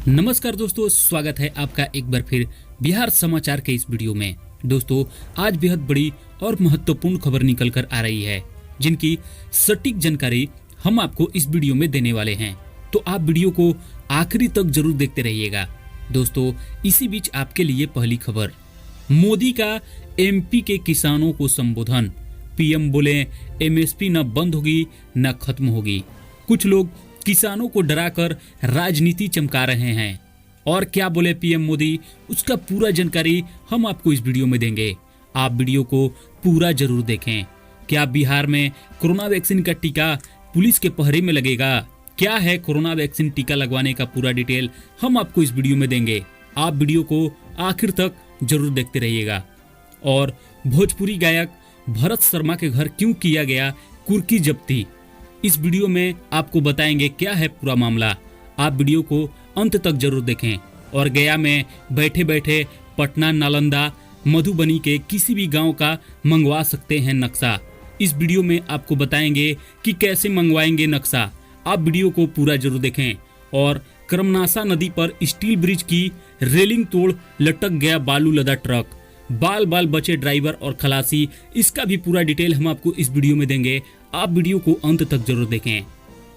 नमस्कार दोस्तों, स्वागत है आपका एक बार फिर बिहार समाचार के इस वीडियो में। दोस्तों, आज बेहद बड़ी और महत्वपूर्ण खबर निकल कर आ रही है, जिनकी सटीक जानकारी हम आपको इस वीडियो में देने वाले हैं। तो आप वीडियो को आखिरी तक जरूर देखते रहिएगा। दोस्तों, इसी बीच आपके लिए पहली खबर। मोदी का एमपी के किसानों को संबोधन। पीएम बोले एमएसपी न बंद होगी न खत्म होगी। कुछ लोग किसानों को डराकर राजनीति चमका रहे हैं। और क्या बोले पीएम मोदी, उसका पूरा जानकारी हम आपको इस वीडियो में देंगे। आप वीडियो को पूरा जरूर देखें। क्या बिहार में कोरोना वैक्सीन का टीका पुलिस के पहरे में लगेगा? क्या है कोरोना वैक्सीन टीका लगवाने का पूरा डिटेल हम आपको इस वीडियो में देंगे। आप वीडियो को आखिर तक जरूर देखते रहिएगा। और भोजपुरी गायक भरत शर्मा के घर क्यों किया गया कुर्की जब्ती, इस वीडियो में आपको बताएंगे क्या है पूरा मामला। आप वीडियो को अंत तक जरूर देखें। और गया में बैठे बैठे पटना, नालंदा, मधुबनी के किसी भी गांव का मंगवा सकते हैं नक्शा। इस वीडियो में आपको बताएंगे कि कैसे मंगवाएंगे नक्शा। आप वीडियो को पूरा जरूर देखें। और करमनासा नदी पर स्टील ब्रिज की रेलिंग तोड़ लटक गया बालू लदा ट्रक। बाल बाल बचे ड्राइवर और खलासी, इसका भी पूरा डिटेल हम आपको इस वीडियो में देंगे। आप वीडियो को अंत तक जरूर देखें।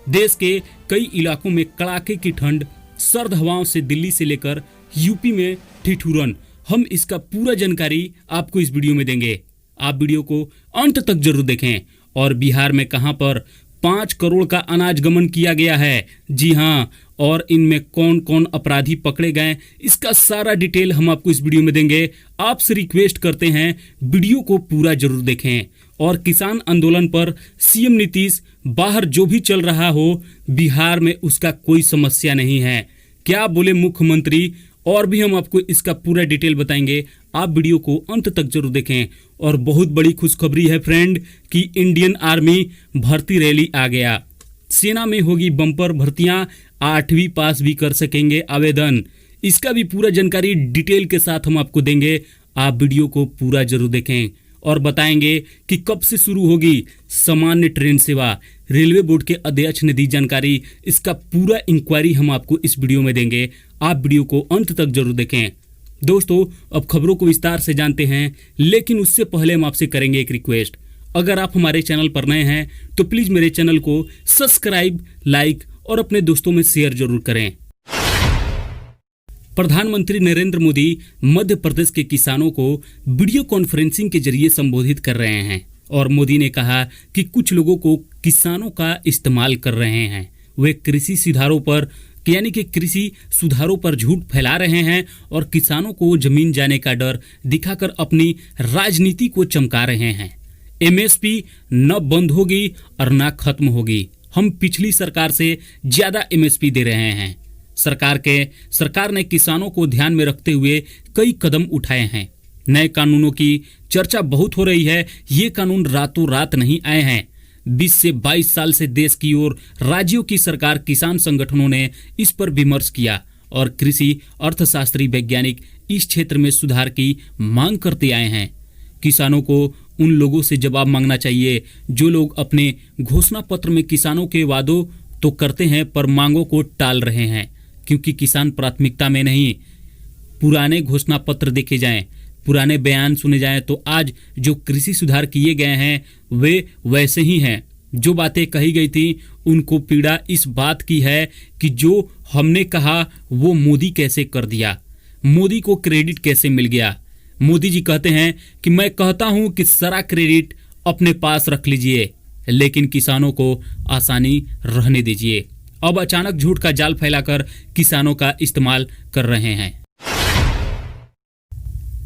देश के कई इलाकों में कड़ाके की ठंड, सर्द हवाओं से दिल्ली से लेकर यूपी में ठिठुरन, हम इसका पूरा जानकारी आपको इस वीडियो में देंगे। आप वीडियो को अंत तक जरूर देखें। और बिहार में कहां पर 5 करोड़ का अनाज गमन किया गया है, जी हां, और इनमें कौन कौन अपराधी पकड़े गए, इसका सारा डिटेल हम आपको इस वीडियो में देंगे। आपसे रिक्वेस्ट करते हैं वीडियो को पूरा जरूर देखें। और किसान आंदोलन पर सीएम नीतीश, बाहर जो भी चल रहा हो बिहार में उसका कोई समस्या नहीं है, क्या बोले मुख्यमंत्री, और भी हम आपको इसका पूरा डिटेल बताएंगे। आप वीडियो को अंत तक जरूर देखें। और बहुत बड़ी खुशखबरी है फ्रेंड कि इंडियन आर्मी भर्ती रैली आ गया। सेना में होगी बम्पर भर्तियां, 8वीं पास भी कर सकेंगे आवेदन। इसका भी पूरा जानकारी डिटेल के साथ हम आपको देंगे। आप वीडियो को पूरा जरूर देखें। और बताएंगे कि कब से शुरू होगी सामान्य ट्रेन सेवा। रेलवे बोर्ड के अध्यक्ष ने दी जानकारी। इसका पूरा इंक्वायरी हम आपको इस वीडियो में देंगे। आप वीडियो को अंत तक जरूर देखें। दोस्तों, अब खबरों को विस्तार से जानते हैं, लेकिन उससे पहले हम आपसे करेंगे एक रिक्वेस्ट। अगर आप हमारे चैनल पर नए हैं तो प्लीज मेरे चैनल को सब्सक्राइब, लाइक और अपने दोस्तों में शेयर जरूर करें। प्रधानमंत्री नरेंद्र मोदी मध्य प्रदेश के किसानों को वीडियो कॉन्फ्रेंसिंग के जरिए संबोधित कर रहे हैं। और मोदी ने कहा कि कुछ लोगों को किसानों का इस्तेमाल कर रहे हैं। वे कृषि सुधारों पर यानी कि कृषि सुधारों पर झूठ फैला रहे हैं और किसानों को जमीन जाने का डर दिखाकर अपनी राजनीति को चमका रहे हैं। एमएसपी न बंद होगी और न खत्म होगी। हम पिछली सरकार से ज्यादा एमएसपी दे रहे हैं। सरकार ने किसानों को ध्यान में रखते हुए कई कदम उठाए हैं। नए कानूनों की चर्चा बहुत हो रही है। ये कानून रातों रात नहीं आए हैं। 20 से 22 साल से देश की और राज्यों की सरकार, किसान संगठनों ने इस पर विमर्श किया और कृषि अर्थशास्त्री वैज्ञानिक इस क्षेत्र में सुधार की मांग करते आए हैं। किसानों को उन लोगों से जवाब मांगना चाहिए जो लोग अपने घोषणा पत्र में किसानों के वादों तो करते हैं पर मांगों को टाल रहे हैं। क्योंकि किसान प्राथमिकता में नहीं। पुराने घोषणा पत्र देखे जाएं, पुराने बयान सुने जाएं तो आज जो कृषि सुधार किए गए हैं वे वैसे ही हैं। जो बातें कही गई थी उनको पीड़ा इस बात की है कि जो हमने कहा वो मोदी कैसे कर दिया, मोदी को क्रेडिट कैसे मिल गया। मोदी जी कहते हैं कि मैं कहता हूं कि सारा क्रेडिट अपने पास रख लीजिए, लेकिन किसानों को आसानी रहने दीजिए। अब अचानक झूठ का जाल फैलाकर किसानों का इस्तेमाल कर रहे हैं।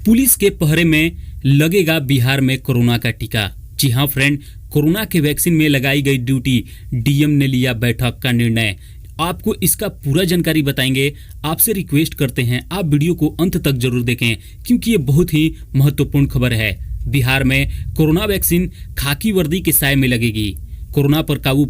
पुलिस के पहरे में लगेगा बिहार में कोरोना का टीका। जी हां फ्रेंड, कोरोना के वैक्सीन में लगाई गई ड्यूटी, डीएम ने लिया बैठक का निर्णय। आपको इसका पूरा जानकारी बताएंगे। आपसे रिक्वेस्ट करते हैं आप वीडियो को अंत तक जरूर देखें, क्योंकि ये बहुत ही महत्वपूर्ण खबर है। बिहार में कोरोना वैक्सीन खाकी वर्दी के साए में लगेगी। कोरोना पर काबू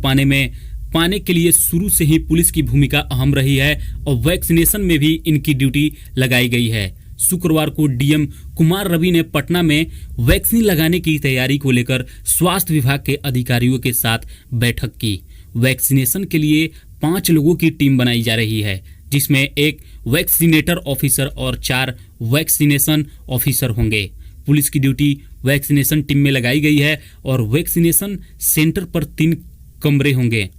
पाने के लिए शुरू से ही पुलिस की भूमिका अहम रही है और वैक्सीनेशन में भी इनकी ड्यूटी लगाई गई है। शुक्रवार को डीएम कुमार रवि ने पटना में वैक्सीन लगाने की तैयारी को लेकर स्वास्थ्य विभाग के अधिकारियों के साथ बैठक की। वैक्सीनेशन के लिए 5 लोगों की टीम बनाई जा रही है, जिसमें एक वैक्सीनेटर ऑफिसर और 4 वैक्सीनेशन ऑफिसर होंगे। पुलिस की ड्यूटी वैक्सीनेशन टीम में लगाई गई है और वैक्सीनेशन सेंटर पर 3 कमरे होंगे।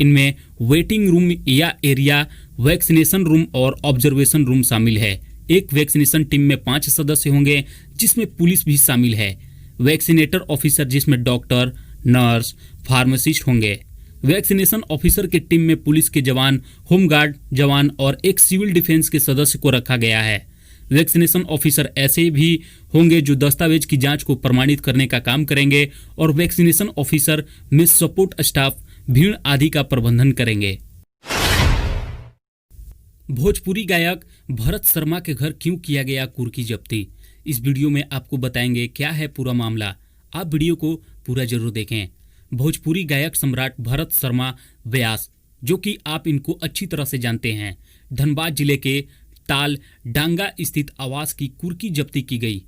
इनमें वेटिंग रूम या एरिया, वैक्सीनेशन रूम और ऑब्जर्वेशन रूम शामिल है। एक वैक्सीनेशन टीम में 5 सदस्य होंगे, जिसमें पुलिस भी शामिल है। वैक्सीनेटर ऑफिसर जिसमें डॉक्टर, नर्स, फार्मासिस्ट होंगे। वैक्सीनेशन ऑफिसर की टीम में पुलिस के जवान, होमगार्ड जवान और एक सिविल डिफेंस के सदस्य को रखा गया है। वैक्सीनेशन ऑफिसर ऐसे भी होंगे जो दस्तावेज की जांच को प्रमाणित करने का काम करेंगे और वैक्सीनेशन ऑफिसर में सपोर्ट स्टाफ, भीड़ आदि का प्रबंधन करेंगे। भोजपुरी गायक भरत शर्मा के घर क्यों किया गया कुर्की जब्ती, इस वीडियो में आपको बताएंगे क्या है पूरा मामला। आप वीडियो को पूरा जरूर देखें। भोजपुरी गायक सम्राट भरत शर्मा व्यास, जो कि आप इनको अच्छी तरह से जानते हैं, धनबाद जिले के ताल डांगा स्थित आवास की कुर्की जब्ती की गई।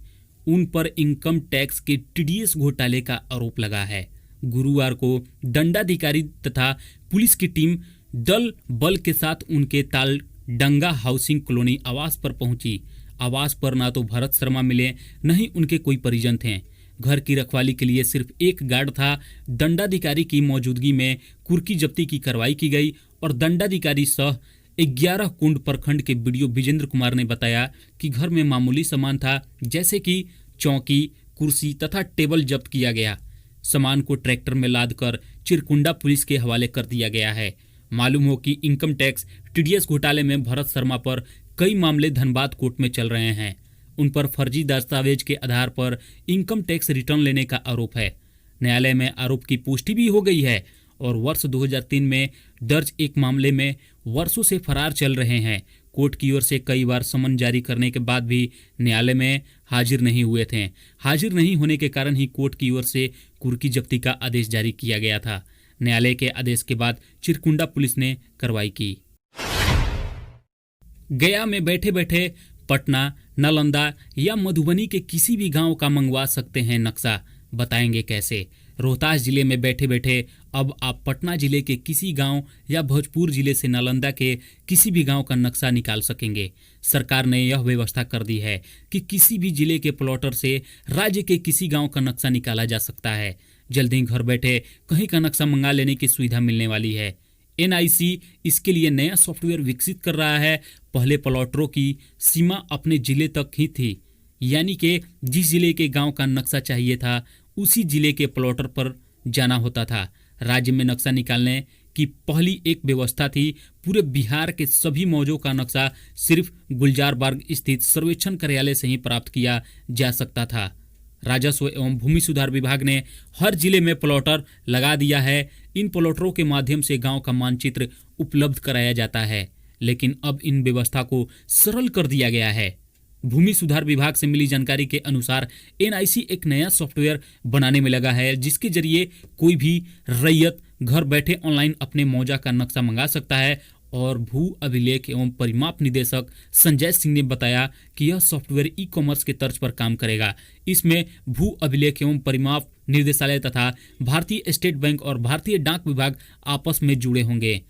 उन पर इनकम टैक्स के टीडीएस घोटाले का आरोप लगा है। गुरुवार को दंडाधिकारी तथा पुलिस की टीम दल बल के साथ उनके ताल डंगा हाउसिंग कॉलोनी आवास पर पहुंची। आवास पर ना तो भरत शर्मा मिले, न ही उनके कोई परिजन थे। घर की रखवाली के लिए सिर्फ एक गार्ड था। दंडाधिकारी की मौजूदगी में कुर्की जब्ती की कार्रवाई की गई और दंडाधिकारी सह 11 कुंड प्रखंड के बीडीओ विजेंद्र कुमार ने बताया कि घर में मामूली सामान था, जैसे कि चौकी, कुर्सी तथा टेबल जब्त किया गया। सामान को ट्रैक्टर में लादकर चिरकुंडा पुलिस के हवाले कर दिया गया है। मालूम हो कि इनकम टैक्स टीडीएस घोटाले में भरत शर्मा पर कई मामले धनबाद कोर्ट में चल रहे हैं। उन पर फर्जी दस्तावेज के आधार पर इनकम टैक्स रिटर्न लेने का आरोप है। न्यायालय में आरोप की पुष्टि भी हो गई है और वर्ष 2003 में दर्ज एक मामले में वर्षों से फरार चल रहे हैं। कोर्ट की ओर से कई बार समन जारी करने के बाद भी न्यायालय में हाजिर नहीं हुए थे। हाजिर नहीं होने के कारण ही कोर्ट की ओर से कुर्की जब्ती का आदेश जारी किया गया था। न्यायालय के आदेश के बाद चिरकुंडा पुलिस ने कार्रवाई की। गया में बैठे बैठे पटना, नालंदा या मधुबनी के किसी भी गांव का मंगवा सकते हैं नक्शा, बताएंगे कैसे। रोहतास जिले में बैठे बैठे अब आप पटना जिले के किसी गांव या भोजपुर जिले से नालंदा के किसी भी गांव का नक्शा निकाल सकेंगे। सरकार ने यह व्यवस्था कर दी है कि किसी भी जिले के प्लॉटर से राज्य के किसी गांव का नक्शा निकाला जा सकता है। जल्द ही घर बैठे कहीं का नक्शा मंगा लेने की सुविधा मिलने वाली है। एनआईसी इसके लिए नया सॉफ्टवेयर विकसित कर रहा है। पहले प्लॉटरों की सीमा अपने जिले तक ही थी, यानी कि जिस जिले के गांव का नक्शा चाहिए था उसी जिले के प्लॉटर पर जाना होता था। राज्य में नक्शा निकालने की पहली एक व्यवस्था थी। पूरे बिहार के सभी मौजों का नक्शा सिर्फ गुलजार बाग स्थित सर्वेक्षण कार्यालय से ही प्राप्त किया जा सकता था। राजस्व एवं भूमि सुधार विभाग ने हर जिले में प्लॉटर लगा दिया है। इन प्लॉटरों के माध्यम से गांव का मानचित्र उपलब्ध कराया जाता है, लेकिन अब इन व्यवस्था को सरल कर दिया गया है। भूमि सुधार विभाग से मिली जानकारी के अनुसार एनआईसी एक नया सॉफ्टवेयर बनाने में लगा है, जिसके जरिए कोई भी रैयत घर बैठे ऑनलाइन अपने मौजा का नक्शा मंगा सकता है। और भू अभिलेख एवं परिमाप निदेशक संजय सिंह ने बताया कि यह सॉफ्टवेयर ई कॉमर्स के तर्ज पर काम करेगा। इसमें भू अभिलेख एवं परिमाप निर्देशालय तथा भारतीय स्टेट बैंक और भारतीय डाक विभाग आपस में जुड़े होंगे।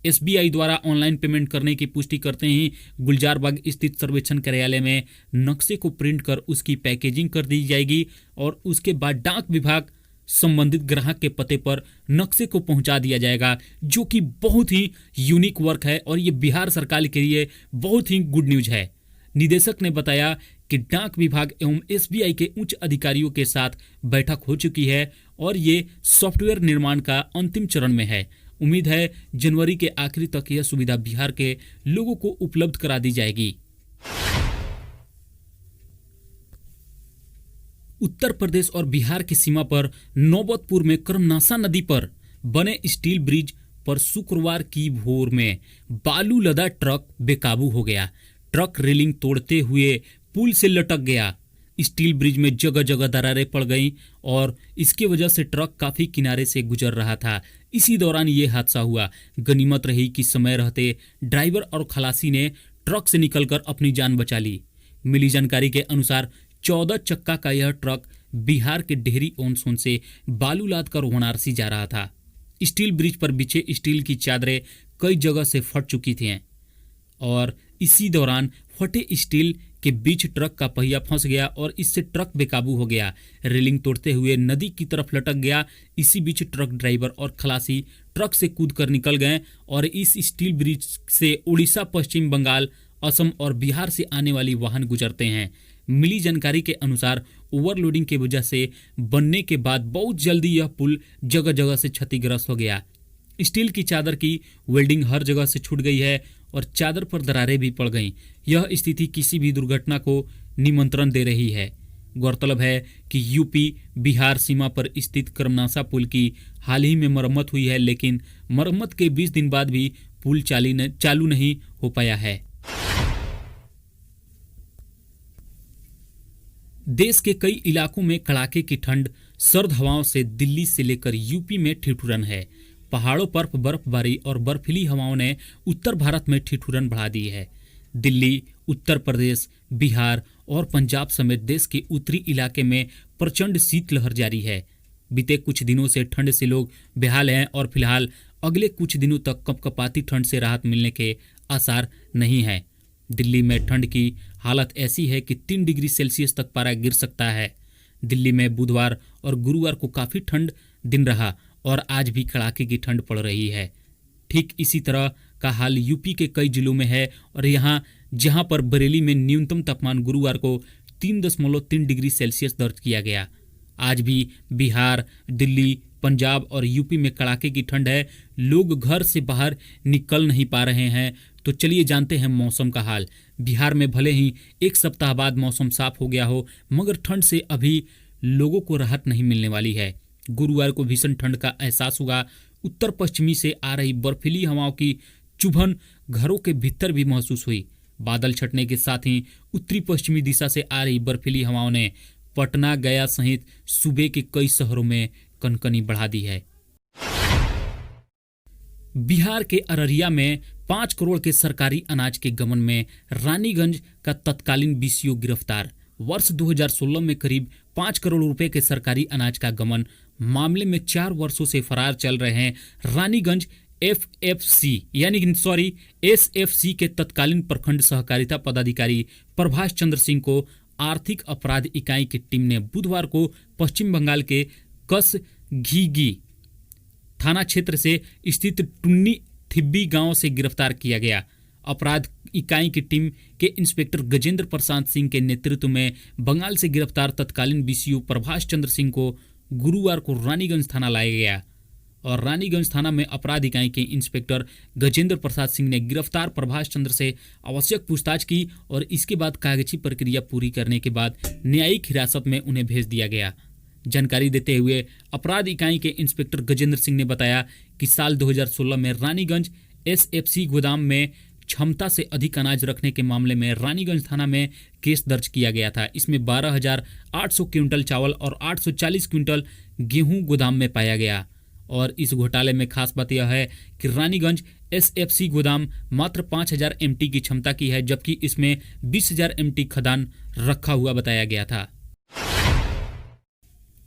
एसबीआई द्वारा ऑनलाइन पेमेंट करने की पुष्टि करते ही गुलजार बाग स्थित सर्वेक्षण कार्यालय में नक्शे को प्रिंट कर उसकी पैकेजिंग कर दी जाएगी और उसके बाद डाक विभाग संबंधित ग्राहक के पते पर नक्शे को पहुंचा दिया जाएगा, जो कि बहुत ही यूनिक वर्क है और ये बिहार सरकार के लिए बहुत ही गुड न्यूज है। निदेशक ने बताया कि डाक विभाग एवं एसबीआई के उच्च अधिकारियों के साथ बैठक हो चुकी है और ये सॉफ्टवेयर निर्माण का अंतिम चरण में है। उम्मीद है जनवरी के आखिरी तक यह सुविधा बिहार के लोगों को उपलब्ध करा दी जाएगी। उत्तर प्रदेश और बिहार की सीमा पर नौबतपुर में कर्मनासा नदी पर बने स्टील ब्रिज पर शुक्रवार की भोर में बालू लदा ट्रक बेकाबू हो गया। ट्रक रेलिंग तोड़ते हुए पुल से लटक गया। स्टील ब्रिज में जगह जगह दरारें पड़ गईं और इसकी वजह से ट्रक काफी किनारे से गुजर रहा था। इसी दौरान ये हादसा हुआ। गनीमत रही कि समय रहते ड्राइवर और खलासी ने ट्रक से निकलकर अपनी जान बचा ली। मिली जानकारी के अनुसार 14 चक्का का यह ट्रक बिहार के डेहरी ऑन सोन से बालू लाद कर वाराणसी जा रहा था। स्टील ब्रिज पर बिछे स्टील की चादरें कई जगह से फट चुकी थी। और इसी दौरान फटे स्टील के बीच ट्रक का पहिया फंस गया और इससे ट्रक बेकाबू हो गया, रेलिंग तोड़ते हुए नदी की तरफ लटक गया। इसी बीच ट्रक ड्राइवर और खलासी ट्रक से कूदकर निकल गए और इस स्टील ब्रिज से उड़ीसा, पश्चिम बंगाल, असम और बिहार से आने वाली वाहन गुजरते हैं। मिली जानकारी के अनुसार ओवरलोडिंग की वजह से बनने के बाद बहुत जल्दी यह पुल जगह जगह से क्षतिग्रस्त हो गया। स्टील की चादर की वेल्डिंग हर जगह से छूट गई है और चादर पर दरारें भी पड़ गईं। यह स्थिति किसी भी दुर्घटना को निमंत्रण दे रही है। गौरतलब है कि यूपी बिहार सीमा पर स्थित कर्मनासा पुल की हाल ही में मरम्मत हुई है, लेकिन मरम्मत के 20 दिन बाद भी पुल चालू नहीं हो पाया है। देश के कई इलाकों में कड़ाके की ठंड, सर्द हवाओं से दिल्ली से लेकर यूपी में ठिठुरन है। पहाड़ों पर बर्फबारी और बर्फीली हवाओं ने उत्तर भारत में ठिठुरन बढ़ा दी है। दिल्ली, उत्तर प्रदेश, बिहार और पंजाब समेत देश के उत्तरी इलाके में प्रचंड शीतलहर जारी है। बीते कुछ दिनों से ठंड से लोग बेहाल हैं और फिलहाल अगले कुछ दिनों तक कपकपाती ठंड से राहत मिलने के आसार नहीं है। दिल्ली में ठंड की हालत ऐसी है कि 3 डिग्री सेल्सियस तक पारा गिर सकता है। दिल्ली में बुधवार और गुरुवार को काफ़ी ठंड दिन रहा और आज भी कड़ाके की ठंड पड़ रही है। ठीक इसी तरह का हाल यूपी के कई जिलों में है और जहां पर बरेली में न्यूनतम तापमान गुरुवार को 3.3 डिग्री सेल्सियस दर्ज किया गया। आज भी बिहार, दिल्ली, पंजाब और यूपी में कड़ाके की ठंड है। लोग घर से बाहर निकल नहीं पा रहे हैं। तो चलिए जानते हैं मौसम का हाल। बिहार में भले ही एक सप्ताह बाद मौसम साफ हो गया हो, मगर ठंड से अभी लोगों को राहत नहीं मिलने वाली है। गुरुवार को भीषण ठंड का एहसास हुआ। उत्तर पश्चिमी से आ रही बर्फीली हवाओं की चुभन घरों के भीतर भी महसूस हुई। बादल छटने के साथ ही उत्तरी पश्चिमी दिशा से आ रही बर्फीली हवाओं ने पटना, गया सहित सूबे के कई शहरों में कनकनी बढ़ा दी है। बिहार के अररिया में 5 करोड़ के सरकारी अनाज के गबन में रानीगंज का तत्कालीन बीसीओ गिरफ्तार। वर्ष 2016 में करीब 5 करोड़ रुपए के सरकारी अनाज का गबन मामले में 4 वर्षों से फरार चल रहे हैं रानीगंज एसएफसी के तत्कालीन प्रखंड सहकारिता पदाधिकारी प्रभाष चंद्र सिंह को आर्थिक अपराध इकाई की टीम ने बुधवार को पश्चिम बंगाल के कसघीगी थाना क्षेत्र से स्थित टुन्नी थिब्बी गांव से गिरफ्तार किया गया। अपराध इकाई की टीम के इंस्पेक्टर गजेंद्र प्रसाद सिंह के नेतृत्व में बंगाल से गिरफ्तार तत्कालीन बीसीओ प्रभाष चंद्र सिंह को गुरुवार को रानीगंज थाना लाया गया और रानीगंज थाना में अपराध इकाई के इंस्पेक्टर गजेंद्र प्रसाद सिंह ने गिरफ्तार प्रभाष चंद्र से आवश्यक पूछताछ की और इसके बाद कागजी प्रक्रिया पूरी करने के बाद न्यायिक हिरासत में उन्हें भेज दिया गया। जानकारी देते हुए अपराध इकाई के इंस्पेक्टर गजेंद्र सिंह ने बताया कि साल 2016 में रानीगंज एसएफसी गोदाम में क्षमता से अधिक अनाज रखने के मामले में रानीगंज थाना में केस दर्ज किया गया था। इसमें 12,800 क्विंटल चावल और 840 क्विंटल गेहूं गोदाम में पाया गया। और इस घोटाले में खास बात यह है कि रानीगंज एसएफसी गोदाम मात्र 5,000 एमटी की क्षमता की है, जबकि इसमें 20,000 एमटी खदान रखा हुआ बताया गया था।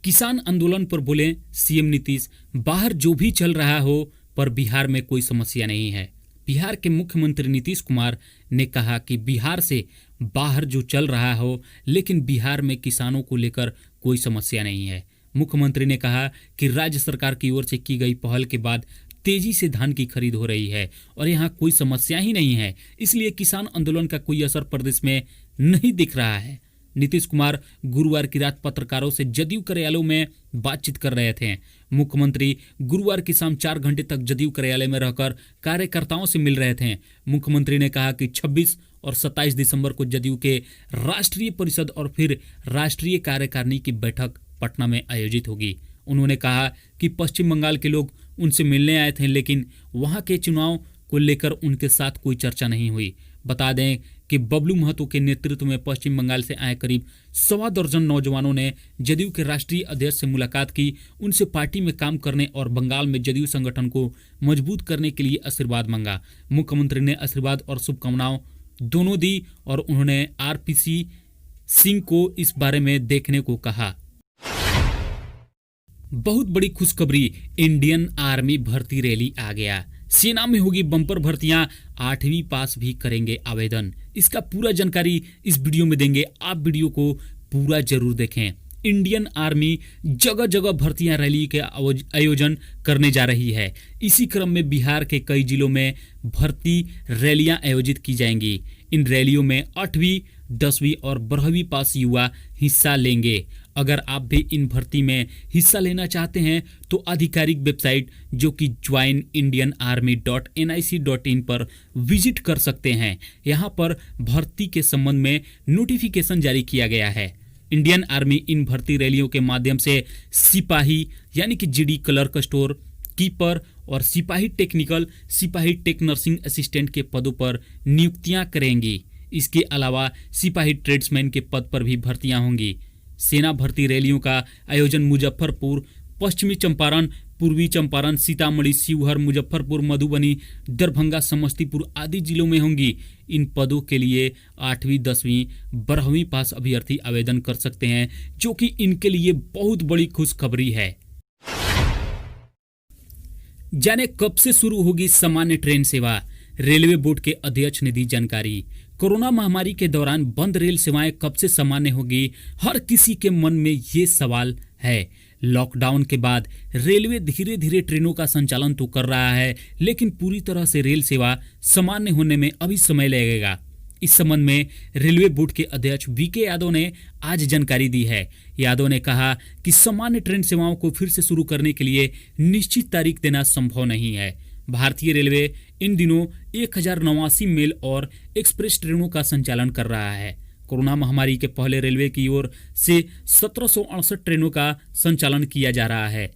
किसान आंदोलन पर बोले सीएम नीतीश, बाहर जो भी चल रहा हो पर बिहार में कोई समस्या नहीं है। बिहार के मुख्यमंत्री नीतीश कुमार ने कहा कि बिहार से बाहर जो चल रहा हो, लेकिन बिहार में किसानों को लेकर कोई समस्या नहीं है। मुख्यमंत्री ने कहा कि राज्य सरकार की ओर से की गई पहल के बाद तेजी से धान की खरीद हो रही है और यहाँ कोई समस्या ही नहीं है, इसलिए किसान आंदोलन का कोई असर प्रदेश में नहीं दिख रहा है। नीतीश कुमार गुरुवार की रात पत्रकारों से जदयू कार्यालयों में बातचीत कर रहे थे। मुख्यमंत्री गुरुवार की शाम 4 घंटे तक जदयू कार्यालय में रहकर कार्यकर्ताओं से मिल रहे थे। मुख्यमंत्री ने कहा कि 26 और 27 दिसंबर को जदयू के राष्ट्रीय परिषद और फिर राष्ट्रीय कार्यकारिणी की बैठक पटना में आयोजित होगी। उन्होंने कहा कि पश्चिम बंगाल के लोग उनसे मिलने आए थे, लेकिन वहां के चुनाव को लेकर उनके साथ कोई चर्चा नहीं हुई। बता दें कि बबलू महतो के नेतृत्व में पश्चिम बंगाल से आए करीब 1.25 दर्जन नौजवानों ने जदयू के राष्ट्रीय अध्यक्ष से मुलाकात की, उनसे पार्टी में काम करने और बंगाल में जदयू संगठन को मजबूत करने के लिए आशीर्वाद मांगा। मुख्यमंत्री ने आशीर्वाद और शुभकामनाएं दोनों दी और उन्होंने आरपीसी सिंह को इस बारे में देखने को कहा। बहुत बड़ी खुशखबरी, इंडियन आर्मी भर्ती रैली आ गया। सेना में होगी बम्पर भर्तियां, 8वीं पास भी करेंगे आवेदन। इसका पूरा जानकारी इस वीडियो में देंगे, आप वीडियो को पूरा जरूर देखें। इंडियन आर्मी जगह जगह भर्तियां रैली के आयोजन करने जा रही है। इसी क्रम में बिहार के कई जिलों में भर्ती रैलियां आयोजित की जाएंगी। इन रैलियों में 8वीं, 10वीं और 12वीं पास युवा हिस्सा लेंगे। अगर आप भी इन भर्ती में हिस्सा लेना चाहते हैं तो आधिकारिक वेबसाइट जो कि joinindianarmy.nic.in पर विजिट कर सकते हैं। यहां पर भर्ती के संबंध में नोटिफिकेशन जारी किया गया है। इंडियन आर्मी इन भर्ती रैलियों के माध्यम से सिपाही यानी कि जीडी क्लर्क स्टोर कीपर और सिपाही टेक्निकल, सिपाही टेक नर्सिंग असिस्टेंट के पदों पर नियुक्तियां करेंगी। इसके अलावा सिपाही ट्रेड्समैन के पद पर भी भर्तियां होंगी। सेना भर्ती रैलियों का आयोजन मुजफ्फरपुर, पश्चिमी चंपारण, पूर्वी चंपारण, सीतामढ़ी, शिवहर, मुजफ्फरपुर, मधुबनी, दरभंगा, समस्तीपुर आदि जिलों में होंगी। इन पदों के लिए 8वीं, 10वीं, 12वीं पास अभ्यर्थी आवेदन कर सकते हैं, जो कि इनके लिए बहुत बड़ी खुशखबरी है। जाने कब से शुरू होगी सामान्य ट्रेन सेवा, रेलवे बोर्ड के अध्यक्ष ने दी जानकारी। कोरोना महामारी के दौरान बंद रेल सेवाएं कब से सामान्य होगी, हर किसी के मन में ये सवाल है। लॉकडाउन के बाद रेलवे धीरे धीरे ट्रेनों का संचालन तो कर रहा है, लेकिन पूरी तरह से रेल सेवा सामान्य होने में अभी समय लगेगा। इस संबंध में रेलवे बोर्ड के अध्यक्ष वीके यादव ने आज जानकारी दी है। यादव ने कहा कि सामान्य ट्रेन सेवाओं को फिर से शुरू करने के लिए निश्चित तारीख देना संभव नहीं है। भारतीय रेलवे इन दिनों 1089 मेल और एक्सप्रेस ट्रेनों का संचालन कर रहा है। कोरोना महामारी के पहले रेलवे की ओर से 1768 ट्रेनों का संचालन किया जा रहा है।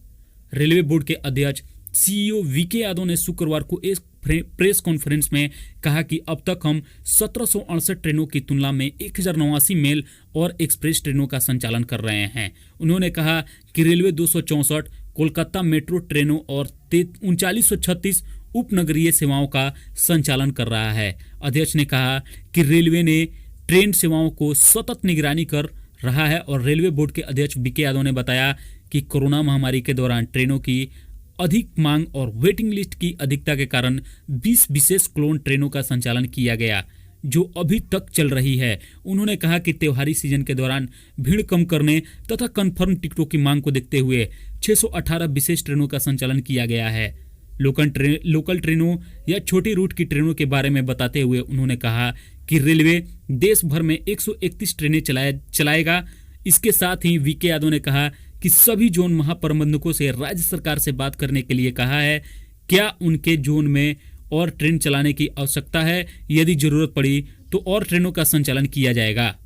रेलवे बोर्ड के अध्यक्ष सीईओ वीके यादव ने शुक्रवार को एक प्रेस कॉन्फ्रेंस में कहा कि अब तक हम 1768 ट्रेनों की तुलना में 1089 मेल और एक्सप्रेस ट्रेनों का संचालन कर रहे हैं। उन्होंने कहा कि रेलवे 264 कोलकाता मेट्रो ट्रेनों और 3936 उपनगरीय सेवाओं का संचालन कर रहा है। अध्यक्ष ने कहा कि रेलवे ने ट्रेन सेवाओं को सतत निगरानी कर रहा है और रेलवे बोर्ड के अध्यक्ष बीके यादव ने बताया कि कोरोना महामारी के दौरान ट्रेनों की अधिक मांग और वेटिंग लिस्ट की अधिकता के कारण 20 विशेष क्लोन ट्रेनों का संचालन किया गया, जो अभी तक चल रही है। उन्होंने कहा कि त्योहारी सीजन के दौरान भीड़ कम करने तथा कन्फर्म टिकटों की मांग को देखते हुए 618 विशेष ट्रेनों का संचालन किया गया है। लोकल ट्रेनों या छोटी रूट की ट्रेनों के बारे में बताते हुए उन्होंने कहा कि रेलवे देश भर में 131 ट्रेनें चलाएगा। इसके साथ ही वीके यादव ने कहा कि सभी जोन महाप्रबंधकों से राज्य सरकार से बात करने के लिए कहा है, क्या उनके जोन में और ट्रेन चलाने की आवश्यकता है, यदि जरूरत पड़ी तो और ट्रेनों का संचालन किया जाएगा।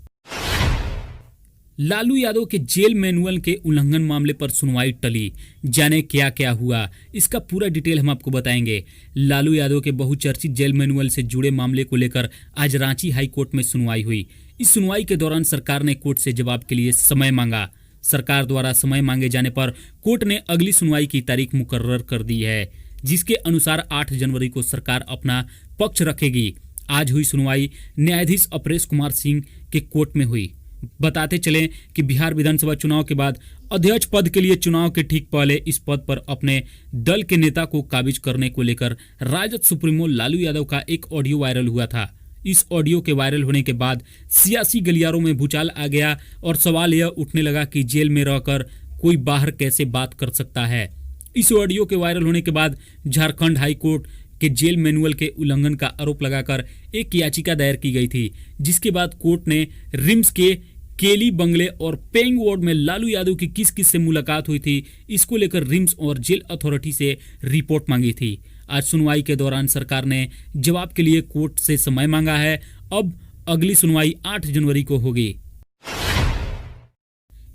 लालू यादव के जेल मैनुअल के उल्लंघन मामले पर सुनवाई टली, जाने क्या क्या हुआ, इसका पूरा डिटेल हम आपको बताएंगे। लालू यादव के बहुचर्चित जेल मैनुअल से जुड़े मामले को लेकर आज रांची हाई कोर्ट में सुनवाई हुई। इस सुनवाई के दौरान सरकार ने कोर्ट से जवाब के लिए समय मांगा। सरकार द्वारा समय मांगे जाने पर कोर्ट ने अगली सुनवाई की तारीख मुकर्रर कर दी है, जिसके अनुसार 8 जनवरी को सरकार अपना पक्ष रखेगी। आज हुई सुनवाई न्यायाधीश अपरेश कुमार सिंह के कोर्ट में हुई। बताते चलें कि बिहार विधानसभा चुनाव के बाद अध्यक्ष पद के लिए चुनाव के ठीक पहले इस पद पर अपने दल के नेता को काबिज करने को लेकर राजद सुप्रीमो लालू यादव का एक ऑडियो वायरल हुआ था। इस ऑडियो के वायरल होने के बाद सियासी गलियारों में भूचाल आ गया और सवाल यह उठने लगा कि जेल में रहकर कोई बाहर कैसे बात कर सकता है। इस ऑडियो के वायरल होने के बाद झारखंड हाई कोर्ट के जेल मैनुअल के उल्लंघन का आरोप लगाकर एक याचिका दायर की गई थी, जिसके बाद कोर्ट ने रिम्स के केली बंगले और पेइंग वार्ड में लालू यादव की किस किस से मुलाकात हुई थी, इसको लेकर रिम्स और जेल अथॉरिटी से रिपोर्ट मांगी थी। आज सुनवाई के दौरान सरकार ने जवाब के लिए कोर्ट से समय मांगा है। अब अगली सुनवाई 8 जनवरी को होगी।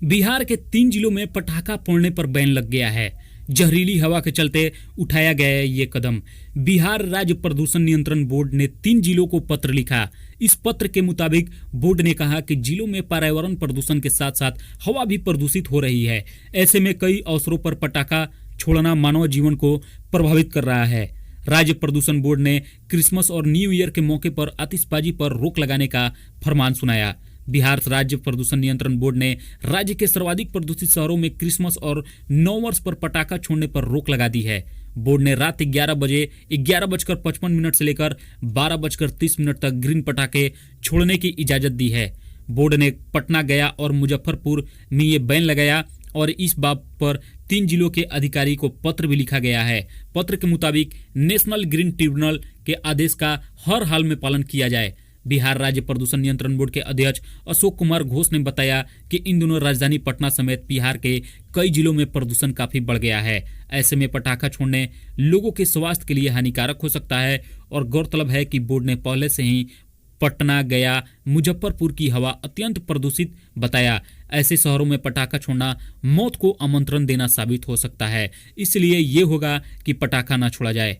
बिहार के 3 जिलों में पटाखा फोड़ने पर बैन लग गया है। जहरीली हवा के चलते उठाया गया है ये कदम। बिहार राज्य प्रदूषण नियंत्रण बोर्ड ने 3 जिलों को पत्र लिखा। इस पत्र के मुताबिक बोर्ड ने कहा कि जिलों में पर्यावरण प्रदूषण के साथ साथ हवा भी प्रदूषित हो रही है। ऐसे में कई अवसरों पर पटाखा छोड़ना मानव जीवन को प्रभावित कर रहा है। राज्य प्रदूषण बोर्ड ने क्रिसमस और न्यू ईयर के मौके पर आतिशबाजी पर रोक लगाने का फरमान सुनाया। बिहार राज्य प्रदूषण नियंत्रण बोर्ड ने राज्य के सर्वाधिक प्रदूषित शहरों में क्रिसमस और नववर्ष पर पटाखा छोड़ने पर रोक लगा दी है। बोर्ड ने रात 11:55 से लेकर 12:30 तक ग्रीन पटाखे छोड़ने की इजाजत दी है। बोर्ड ने पटना, गया और मुजफ्फरपुर में ये बैन लगाया और इस बात पर 3 जिलों के अधिकारी को पत्र भी लिखा गया है। पत्र के मुताबिक नेशनल ग्रीन ट्रिब्यूनल के आदेश का हर हाल में पालन किया जाए। बिहार राज्य प्रदूषण नियंत्रण बोर्ड के अध्यक्ष अशोक कुमार घोष ने बताया कि इन दिनों राजधानी पटना समेत बिहार के कई जिलों में प्रदूषण काफी बढ़ गया है। ऐसे में पटाखा छोड़ने लोगों के स्वास्थ्य के लिए हानिकारक हो सकता है और गौरतलब है कि बोर्ड ने पहले से ही पटना, गया, मुजफ्फरपुर की हवा अत्यंत प्रदूषित बताया। ऐसे शहरों में पटाखा छोड़ना मौत को आमंत्रण देना साबित हो सकता है, इसलिए ये होगा कि पटाखा ना छोड़ा जाए।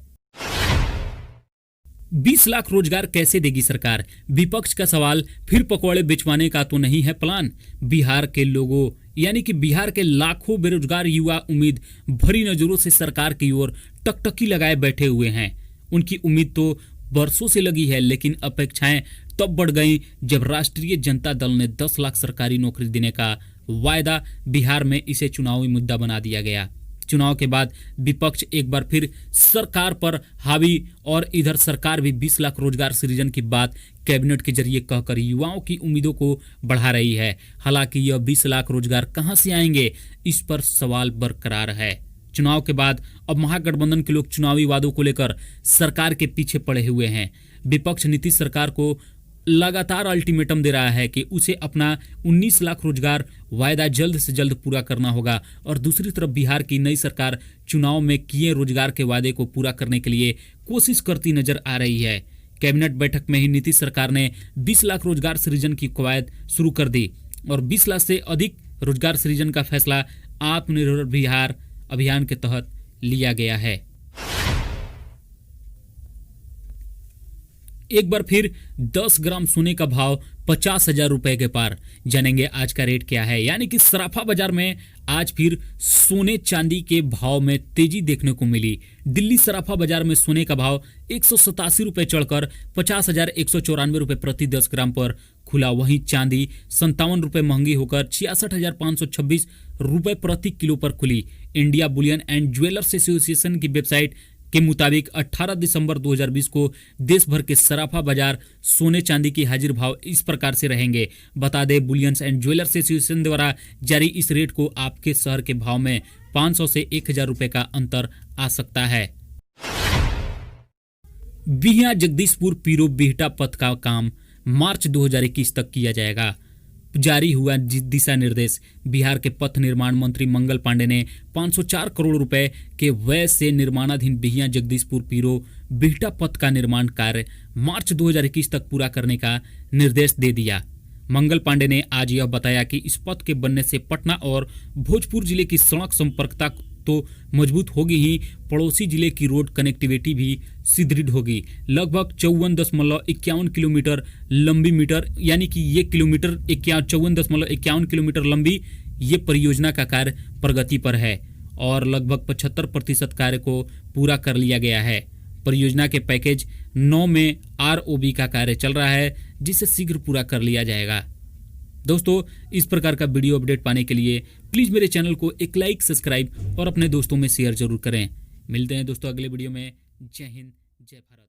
20 लाख रोजगार कैसे देगी सरकार? विपक्ष का सवाल। फिर पकौड़े बिछवाने का तो नहीं है प्लान? बिहार के लोगों यानी कि बिहार के लाखों बेरोजगार युवा उम्मीद भरी नजरों से सरकार की ओर टकटकी लगाए बैठे हुए हैं। उनकी उम्मीद तो बरसों से लगी है, लेकिन अपेक्षाएं तब बढ़ गईं जब राष्ट्रीय जनता दल ने 10 लाख सरकारी नौकरी देने का वायदा बिहार में इसे चुनावी मुद्दा बना दिया गया। चुनाव के बाद विपक्ष एक बार फिर सरकार पर हावी और इधर सरकार भी 20 लाख रोजगार सृजन की बात कैबिनेट के जरिए कहकर युवाओं की उम्मीदों को बढ़ा रही है। हालांकि यह 20 लाख रोजगार कहां से आएंगे, इस पर सवाल बरकरार है। चुनाव के बाद अब महागठबंधन के लोग चुनावी वादों को लेकर सरकार के पीछे पड़े हुए हैं। विपक्ष नीतीश सरकार को लगातार अल्टीमेटम दे रहा है कि उसे अपना 19 लाख रोजगार वायदा जल्द से जल्द पूरा करना होगा और दूसरी तरफ बिहार की नई सरकार चुनाव में किए रोजगार के वादे को पूरा करने के लिए कोशिश करती नजर आ रही है। कैबिनेट बैठक में ही नीतीश सरकार ने 20 लाख रोजगार सृजन की कवायद शुरू कर दी और 20 लाख से अधिक रोजगार सृजन का फैसला आत्मनिर्भर बिहार अभियान के तहत लिया गया है। एक बार फिर 10 ग्राम सोने का भाव 50,000 रुपए के पार। जानेंगे आज का रेट क्या है। यानी कि सराफा बाजार में आज फिर सोने चांदी के भाव में तेजी देखने को मिली। दिल्ली सराफा बाजार में सोने का भाव 187 रुपए चढ़कर 50,194 रुपए प्रति 10 ग्राम पर खुला। वहीं चांदी 57 रुपए महंगी होकर 66,526 रुपए प्रति किलो पर खुली। India Boolean and jewellers association की वेबसाइट के मुताबिक 18 दिसंबर 2020 को देश भर के सराफा बाजार सोने चांदी की हाजिर भाव इस प्रकार से रहेंगे। बता दें, बुलियंस एंड ज्वेलर्स एसोसिएशन द्वारा जारी इस रेट को आपके शहर के भाव में 500 से 1000 रुपए का अंतर आ सकता है। बिहिया जगदीशपुर पीरो बिहटा पथ का काम मार्च 2021 तक किया जाएगा। जारी हुआ दिशा निर्देश। बिहार के पथ निर्माण मंत्री मंगल पांडे ने 504 करोड़ रुपए के व्यय से निर्माणाधीन बिहिया जगदीशपुर पीरो बिहटा पथ का निर्माण कार्य मार्च 2021 तक पूरा करने का निर्देश दे दिया। मंगल पांडे ने आज यह बताया कि इस पथ के बनने से पटना और भोजपुर जिले की सड़क संपर्कता तो मजबूत होगी ही, पड़ोसी जिले की रोड कनेक्टिविटी भी सुदृढ़ होगी। लगभग 54.51 किलोमीटर लंबी मीटर यानी कि ये किलोमीटर 54.51 किलोमीटर लंबी ये परियोजना का कार्य प्रगति पर है और लगभग 75% कार्य को पूरा कर लिया गया है। परियोजना के पैकेज 9 में ROB का कार्य चल रहा है, जिसे शीघ्र पूरा कर लिया जाएगा। दोस्तों, इस प्रकार का वीडियो अपडेट पाने के लिए प्लीज मेरे चैनल को एक लाइक, सब्सक्राइब और अपने दोस्तों में शेयर जरूर करें। मिलते हैं दोस्तों अगले वीडियो में। जय हिंद, जय भारत।